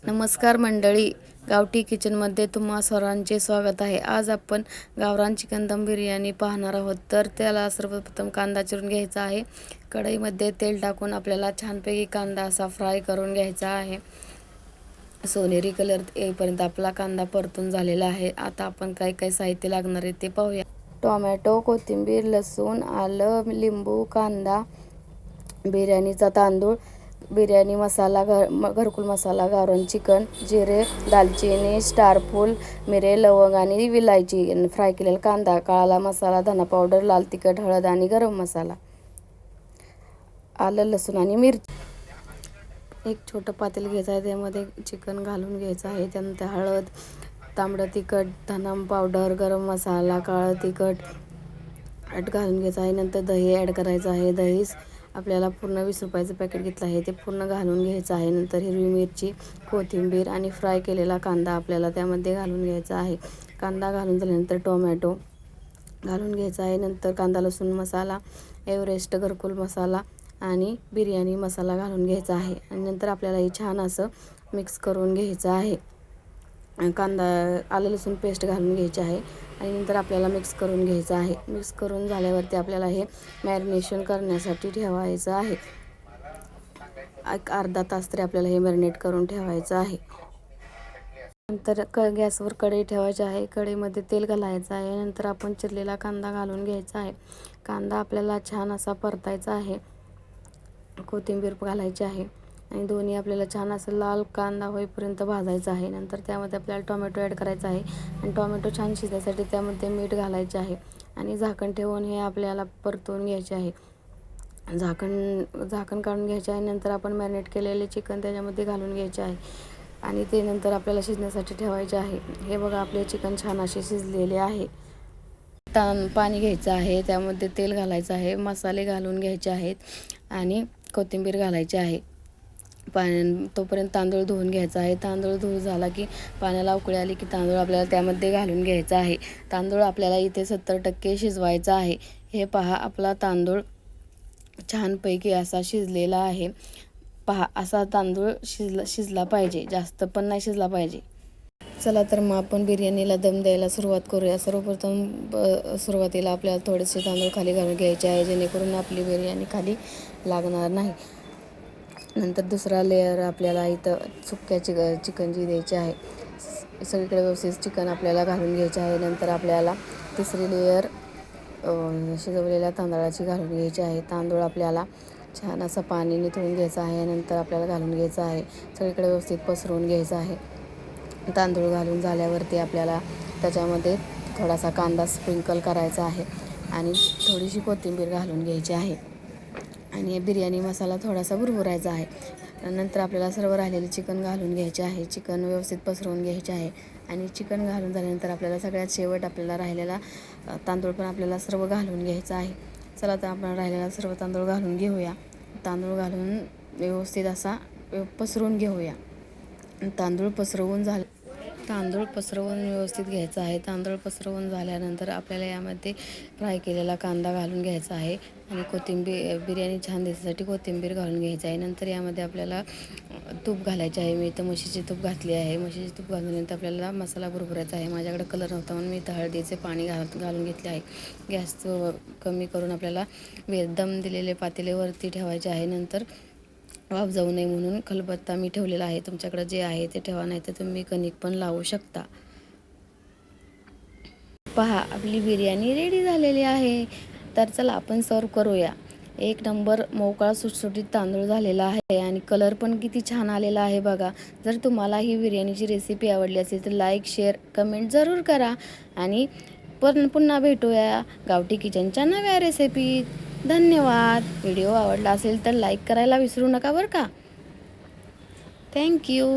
नमस्कार मंडळी, गावठी किचनमध्ये तुम्हा सर्वांचे स्वागत आहे. आज आपण गावरान चिकन दम बिर्याणी पाहणार आहोत. तर त्याला सर्वप्रथम कांदा चिरून घ्यायचा आहे. कढईमध्ये तेल टाकून आपल्याला छानपैकी कांदा असा फ्राय करून घ्यायचा आहे. सोनेरी कलर येईपर्यंत आपला कांदा परतून झालेला आहे. आता आपण काय काय साहित्य लागणार आहे ते पाहूया. टोमॅटो, कोथिंबीर, लसूण, आलं, लिंबू, कांदा, बिर्याणीचा तांदूळ, बिर्याणी मसाला, घरकुल मसाला, गावरान चिकन, जिरे, दालचिनी, स्टारफूल, मिरे, लवंग आणि विलायची, फ्राय केलेला कांदा, काळा मसाला, धना पावडर, लाल तिखट, हळद आणि गरम मसाला, आलं, लसूण आणि मिरची. एक छोटं पातेलं घ्यायचं आहे, त्यामध्ये चिकन घालून घ्यायचं आहे. त्यानंतर हळद, तांबडं तिखट, धना पावडर, गरम मसाला, काळं तिखट घालून घ्यायचं आहे. नंतर दही ॲड करायचं आहे. दही आपल्याला पूर्ण 20 रुपयाचं पॅकेट घेतलं आहे, ते पूर्ण घालून घ्यायचं आहे. नंतर हिरवी मिरची, कोथिंबीर आणि फ्राय केलेला कांदा आपल्याला त्यामध्ये घालून घ्यायचा आहे. कांदा घालून झाल्यानंतर टोमॅटो घालून घ्यायचा आहे. नंतर कांदा लसूण मसाला, एव्हरेस्ट घरकुल मसाला आणि बिर्याणी मसाला घालून घ्यायचा आहे. आणि नंतर आपल्याला हे छान असं मिक्स करून घ्यायचं आहे. कांदा आलं लसूण पेस्ट घालून घ्यायची आहे आणि नंतर आपल्याला मिक्स करून घ्यायचं आहे. मिक्स करून झाल्यावरती आपल्याला हे मॅरिनेशन करण्यासाठी ठेवायचं आहे. एक अर्धा तास तरी आपल्याला हे मॅरिनेट करून ठेवायचं आहे. नंतर गॅसवर कढई ठेवायची आहे. कढईमध्ये तेल घालायचं आहे. नंतर आपण चिरलेला कांदा घालून घ्यायचा आहे. कांदा आपल्याला छान असा परतायचा आहे. कोथिंबीर घालायची आहे आणि दोन्ही आपल्याला छान असं लाल कांदा होईपर्यंत भाजायचं आहे. नंतर त्यामध्ये आपल्याला टोमॅटो ॲड करायचा आहे आणि टोमॅटो छान शिजण्यासाठी त्यामध्ये मीठ घालायचे आहे आणि झाकण ठेवून हे आपल्याला परतवून घ्यायचे आहे. झाकण काढून घ्यायचे आहे. नंतर आपण मॅरिनेट केलेले चिकन त्याच्यामध्ये घालून घ्यायचे आहे आणि ते नंतर आपल्याला शिजण्यासाठी ठेवायचे आहे. हे बघा, आपले चिकन छान असे शिजलेले आहे. पाणी घ्यायचं आहे, त्यामध्ये तेल घालायचं आहे, मसाले घालून घ्यायचे आहेत आणि कोथिंबीर घालायची आहे. तोपर्यंत तांदूळ धुवून घ्यायचा आहे. तांदूळ धुवून झाला की पाण्याला उकळी आली की तांदूळ आपल्याला त्यामध्ये घालून घ्यायचा आहे. तांदूळ आपल्याला इथे 70% शिजवायचा आहे. हे पहा, आपला तांदूळ छानपैकी असा शिजलेला आहे. पहा, असा तांदूळ शिजला पाहिजे, जास्त पण नाही शिजला पाहिजे. चला तर मग आपण बिर्याणीला दम द्यायला सुरुवात करूया. सर्वप्रथम सुरुवातीला आपल्याला थोडेसे तांदूळ खाली घालून घ्यायचे आहे, जेणेकरून आपली बिर्याणी खाली लागणार नाही. नंतर दुसरा लेअर आपल्याला इथं सुक्याची चिकनची द्यायची आहे. सगळीकडे व्यवस्थित चिकन आपल्याला घालून घ्यायचे आहे. नंतर आपल्याला तिसरी लेअर शिजवलेल्या तांदळाची घालून घ्यायची आहे. तांदूळ आपल्याला छान असं पाणी निथळून घ्यायचं आहे. नंतर आपल्याला घालून घ्यायचं आहे. सगळीकडे व्यवस्थित पसरवून घ्यायचं आहे. तांदूळ घालून झाल्यावरती आपल्याला त्याच्यामध्ये थोडासा कांदा स्प्रिंकल करायचा आहे आणि थोडीशी कोथिंबीर घालून घ्यायची आहे आणि बिर्याणी मसाला थोडासा भुरभुरायचा आहे. नंतर आपल्याला सर्व राहिलेले चिकन घालून घ्यायचे आहे. चिकन व्यवस्थित पसरवून घ्यायचे आहे आणि चिकन घालून झाल्यानंतर आपल्याला सगळ्यात शेवट आपल्याला राहिलेला तांदूळ पण आपल्याला सर्व घालून घ्यायचा आहे. चला तर आपण राहिलेला सर्व तांदूळ घालून घेऊया. तांदूळ घालून व्यवस्थित असा पसरवून घेऊया. तांदूळ पसरवून व्यवस्थित घ्यायचा आहे. तांदूळ पसरवून झाल्यानंतर आपल्याला यामध्ये फ्राय केलेला कांदा घालून घ्यायचा आहे आणि बिर्याणी छान दिसण्यासाठी कोथिंबीर घालून घ्यायची आहे. नंतर यामध्ये आपल्याला तूप घालायचे आहे. मी इथं म्हशीचे तूप घातले आहे. म्हशीचे तूप घालूनंतर आपल्याला मसाला भुरभुरायचा आहे. माझ्याकडे कलर नव्हता म्हणून मी इथं हळदीचे पाणी घालून घेतले आहे. गॅस कमी करून आपल्याला दम दिलेले पातेल्यावरती ठेवायचे आहे. नंतर वाफ जाऊ नये म्हणून खलबत्ता मी ठेवलेला आहे. तुमच्याकडे जे आहे ते ठेवा, नाही तर तुम्ही कणिक पण लावू शकता. पहा, आपली बिर्याणी रेडी झालेली आहे. तर चला आपण सर्व करूया. एक नंबर मोकळा सुटसुटीत तांदूळ झालेला आहे आणि कलर पण किती छान आलेला आहे बघा. जर तुम्हाला ही बिर्याणीची रेसिपी आवडली असेल तर लाईक, शेअर, कमेंट जरूर करा आणि पुन्हा भेटूया गावठी किचनच्या नव्या रेसिपीत. धन्यवाद. व्हिडिओ आवडला असेल तर लाईक करायला विसरू नका बरं का. थँक्यू.